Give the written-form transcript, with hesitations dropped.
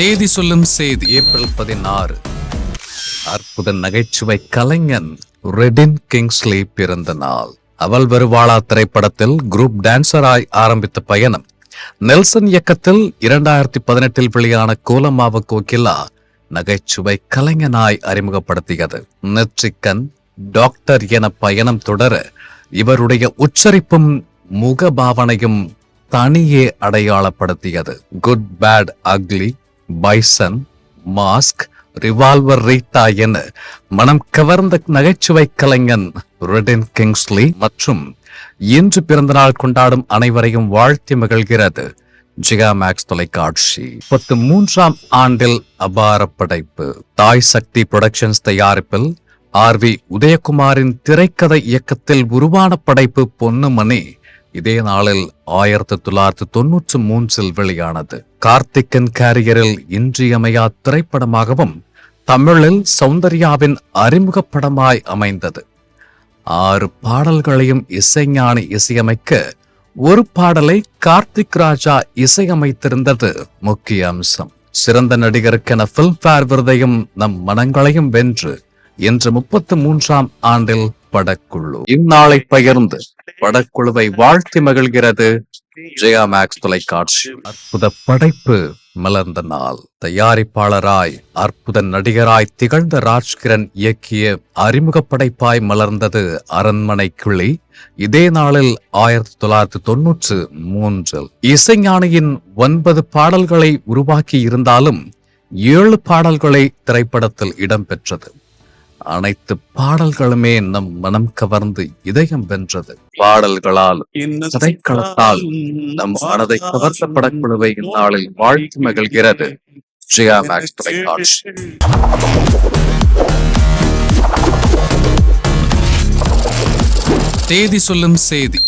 தேதி சொல்லும் செய்தி ஏப்ரல் 16. அற்புத நகைச்சுவை கலைஞன் ரெடின் கிங்ஸ்லி பிறந்த நாள். அவள் வருவாளா திரைப்படத்தில் குரூப் டான்சராய் ஆரம்பித்த பயணம் நெல்சன் இயக்கத்தில் 2018 வெளியான கோலமாவு கோகிலா நகைச்சுவை கலைஞனாய் அறிமுகப்படுத்தியது. நெற்றிக்கன் டாக்டர் என பயணம் தொடர இவருடைய உச்சரிப்பும் முகபாவனையும் தனியே அடையாளப்படுத்தியது. Good bad ugly, bison, mask, revolver Rita என மனம் கவர்ந்த நகைச்சுவை கலைஞன் ரெடின் கிங்ஸ்லி மற்றும் இன்று பிறந்தநாள் கொண்டாடும் அனைவரையும் வாழ்த்தி மகிழ்கிறது ஜிகா மேக்ஸ் தொலைக்காட்சி. 33ஆம் ஆண்டில் அபார படைப்பு. தாய் சக்தி புரொடக்ஷன்ஸ் தயாரிப்பில் ஆர்.வி. உதயகுமாரின் திரைக்கதை இயக்கத்தில் உருவான படைப்பு பொன்னுமணி இதே நாளில் 1993 வெளியானது. கார்த்திகன் கேரியரில் இன்றியமையா திரைப்படமாகவும் தமிழில் சௌந்தர்யாவின் அறிமுக படமாய் அமைந்தது. 6 பாடல்களையும் இசைஞானி இசையமைக்க ஒரு பாடலை கார்த்திக் ராஜா இசையமைத்திருந்தது முக்கிய அம்சம். சிறந்த நடிகருக்கென பிலிம்பேர் விருதையும் நம் மனங்களையும் வென்று இன்று 33ஆம் ஆண்டில் படக்குழு இந்நாளை பகிர்ந்து படக்குழுவை வாழ்த்தி மகிழ்கிறது ஜிகா மேக்ஸ் தொலைக்காட்சி. அற்புத படைப்பு மலர்ந்த நாள். தயாரிப்பாளராய் அற்புத நடிகராய் திகழ்ந்த ராஜ்கிரண் இயக்கிய அறிமுக படைப்பாய் மலர்ந்தது அரண்மனை கிளி இதே நாளில் 1993. இசைஞானியின் 9 பாடல்களை உருவாக்கி இருந்தாலும் 7 பாடல்களை திரைப்படத்தில் இடம்பெற்றது. அனைத்து பாடல்களுமே நம் மனம் கவர்ந்து இதயம் வென்றது. பாடல்களால் கதைக்களத்தால் நம் மனதை கவர்ந்த படக்குழுவை இந்நாளில் வாழ்த்து மகிழ்கிறது ஜிகா மேக்ஸ் தொலைக்காட்சி. தேதி சொல்லும் செய்தி.